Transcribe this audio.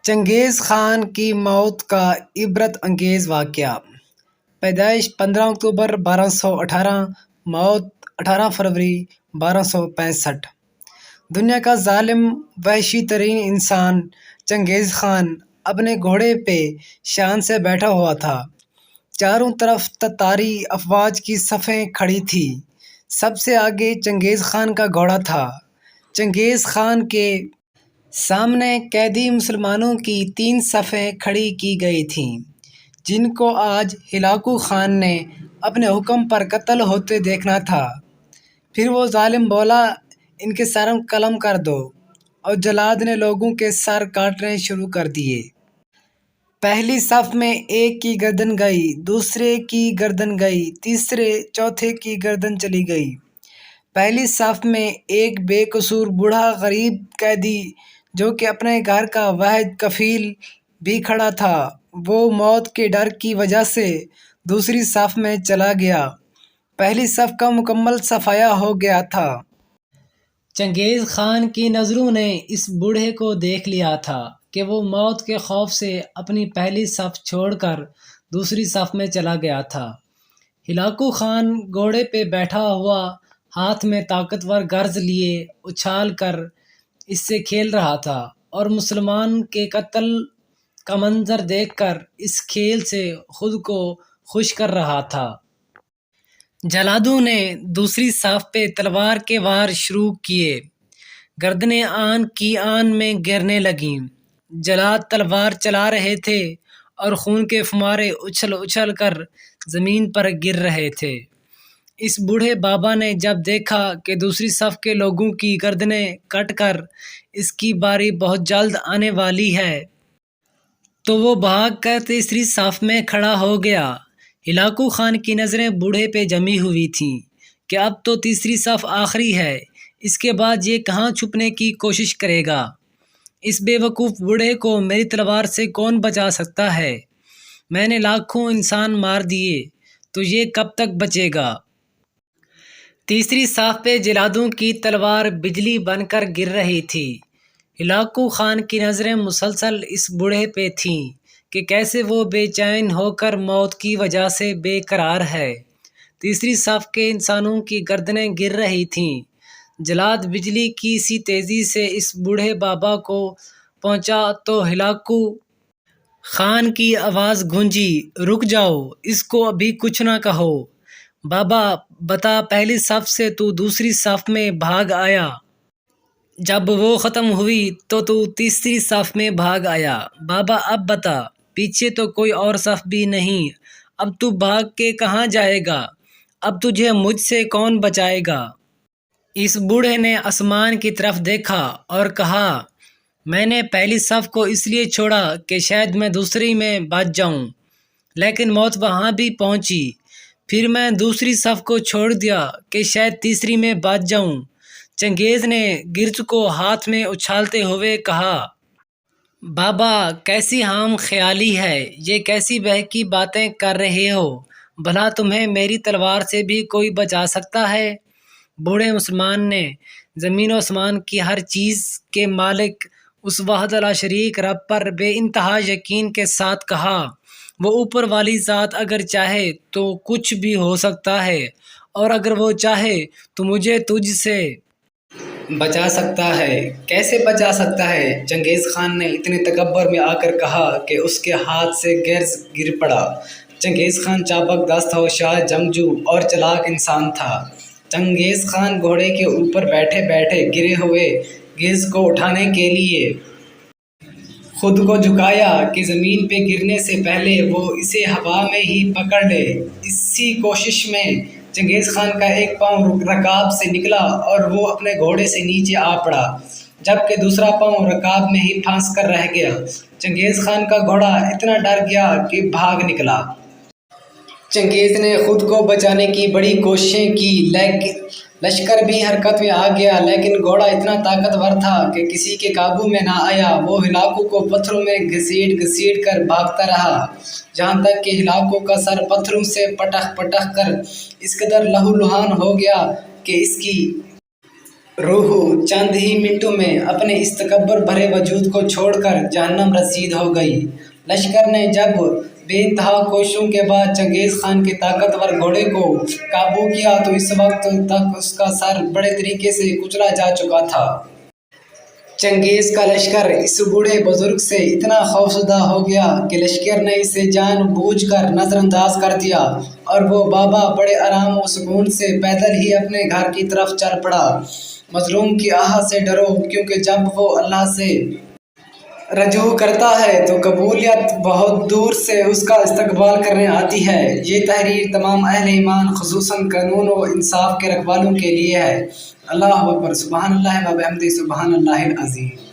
چنگیز خان کی موت کا عبرت انگیز واقعہ۔ پیدائش 15 اکتوبر 1218، موت 18 فروری 1265۔ دنیا کا ظالم وحشی ترین انسان چنگیز خان اپنے گھوڑے پہ شان سے بیٹھا ہوا تھا۔ چاروں طرف تتاری افواج کی صفیں کھڑی تھیں۔ سب سے آگے چنگیز خان کا گھوڑا تھا۔ چنگیز خان کے سامنے قیدی مسلمانوں کی 3 صفیں کھڑی کی گئی تھیں، جن کو آج ہلاکو خان نے اپنے حکم پر قتل ہوتے دیکھنا تھا۔ پھر وہ ظالم بولا، ان کے سر قلم کر دو، اور جلاد نے لوگوں کے سر کاٹنے شروع کر دیے۔ پہلی صف میں ایک کی گردن گئی، دوسرے کی گردن گئی، تیسرے چوتھے کی گردن چلی گئی۔ پہلی صف میں ایک بے قصور بوڑھا غریب قیدی، جو کہ اپنے گھر کا واحد کفیل بھی کھڑا تھا، وہ موت کے ڈر کی وجہ سے دوسری صف میں چلا گیا۔ پہلی صف کا مکمل صفایا ہو گیا تھا۔ چنگیز خان کی نظروں نے اس بوڑھے کو دیکھ لیا تھا کہ وہ موت کے خوف سے اپنی پہلی صف چھوڑ کر دوسری صف میں چلا گیا تھا۔ ہلاکو خان گھوڑے پہ بیٹھا ہوا، ہاتھ میں طاقتور گرز لیے اچھال کر اس سے کھیل رہا تھا، اور مسلمان کے قتل کا منظر دیکھ کر اس کھیل سے خود کو خوش کر رہا تھا۔ جلادوں نے دوسری صف پہ تلوار کے وار شروع کیے۔ گردنیں آن کی آن میں گرنے لگیں۔ جلاد تلوار چلا رہے تھے اور خون کے فوارے اچھل اچھل کر زمین پر گر رہے تھے۔ اس بوڑھے بابا نے جب دیکھا کہ دوسری صف کے لوگوں کی گردنیں کٹ کر اس کی باری بہت جلد آنے والی ہے، تو وہ بھاگ کر تیسری صف میں کھڑا ہو گیا۔ ہلاکو خان کی نظریں بوڑھے پہ جمی ہوئی تھیں کہ اب تو تیسری صف آخری ہے، اس کے بعد یہ کہاں چھپنے کی کوشش کرے گا؟ اس بے وقوف بوڑھے کو میری تلوار سے کون بچا سکتا ہے؟ میں نے لاکھوں انسان مار دیے، تو یہ کب تک بچے گا؟ تیسری صف پہ جلادوں کی تلوار بجلی بن کر گر رہی تھی۔ ہلاکو خان کی نظریں مسلسل اس بوڑھے پہ تھیں کہ کیسے وہ بے چین ہو کر موت کی وجہ سے بے قرار ہے۔ تیسری صف کے انسانوں کی گردنیں گر رہی تھیں۔ جلاد بجلی کی سی تیزی سے اس بوڑھے بابا کو پہنچا تو ہلاکو خان کی آواز گونجی، رک جاؤ، اس کو ابھی کچھ نہ کہو۔ بابا بتا، پہلی صف سے تو دوسری صف میں بھاگ آیا، جب وہ ختم ہوئی تو تیسری صف میں بھاگ آیا۔ بابا اب بتا، پیچھے تو کوئی اور صف بھی نہیں، اب تو بھاگ کے کہاں جائے گا؟ اب تجھے مجھ سے کون بچائے گا؟ اس بوڑھے نے آسمان کی طرف دیکھا اور کہا، میں نے پہلی صف کو اس لیے چھوڑا کہ شاید میں دوسری میں بچ جاؤں، لیکن موت وہاں بھی پہنچی۔ پھر میں دوسری صف کو چھوڑ دیا کہ شاید تیسری میں بچ جاؤں۔ چنگیز نے گرز کو ہاتھ میں اچھالتے ہوئے کہا، بابا کیسی ہم خیالی ہے، یہ کیسی بہکی باتیں کر رہے ہو؟ بھلا تمہیں میری تلوار سے بھی کوئی بچا سکتا ہے؟ بوڑھے مسلمان نے زمین و آسمان کی ہر چیز کے مالک اس وحدہ لا شریک رب پر بے انتہا یقین کے ساتھ کہا، وہ اوپر والی ذات اگر چاہے تو کچھ بھی ہو سکتا ہے، اور اگر وہ چاہے تو مجھے تجھ سے بچا سکتا ہے۔ کیسے بچا سکتا ہے؟ چنگیز خان نے اتنے تکبر میں آ کر کہا کہ اس کے ہاتھ سے گرز گر پڑا۔ چنگیز خان چابک دست ہوشیار جنگجو اور چلاک انسان تھا۔ چنگیز خان گھوڑے کے اوپر بیٹھے بیٹھے گرے ہوئے گرز کو اٹھانے کے لیے خود کو جھکایا کہ زمین پہ گرنے سے پہلے وہ اسے ہوا میں ہی پکڑ لے۔ اسی کوشش میں چنگیز خان کا ایک پاؤں رکاب سے نکلا اور وہ اپنے گھوڑے سے نیچے آ پڑا، جبکہ دوسرا پاؤں رکاب میں ہی پھنس کر رہ گیا۔ چنگیز خان کا گھوڑا اتنا ڈر گیا کہ بھاگ نکلا۔ چنگیز نے خود کو بچانے کی بڑی کوششیں کی، لیکن لشکر بھی حرکت میں آ گیا، لیکن گھوڑا اتنا طاقتور تھا کہ کسی کے قابو میں نہ آیا۔ وہ ہلاکو کو پتھروں میں گھسیٹ گھسیٹ کر بھاگتا رہا، جہاں تک کہ ہلاکو کا سر پتھروں سے پٹخ پٹخ کر اس قدر لہو لہان ہو گیا کہ اس کی روح چند ہی منٹوں میں اپنے اس تکبر بھرے وجود کو چھوڑ کر جہنم رسید ہو گئی۔ لشکر نے جب بے انتہا کوششوں کے بعد چنگیز خان کے طاقتور گھوڑے کو قابو کیا تو اس وقت تک اس کا سر بڑے طریقے سے کچلا جا چکا تھا۔ چنگیز کا لشکر اس بوڑھے بزرگ سے اتنا خوفزدہ ہو گیا کہ لشکر نے اسے جان بوجھ کر نظر انداز کر دیا اور وہ بابا بڑے آرام و سکون سے پیدل ہی اپنے گھر کی طرف چل پڑا۔ مظلوم کی آہ سے ڈرو، کیونکہ جب وہ اللہ سے رجوع کرتا ہے تو قبولیت بہت دور سے اس کا استقبال کرنے آتی ہے۔ یہ تحریر تمام اہل ایمان خصوصاً قانون و انصاف کے رکھوالوں کے لیے ہے۔ اللہ اکبر، سبحان اللہ و بحمدہ، سبحان اللہ العظیم۔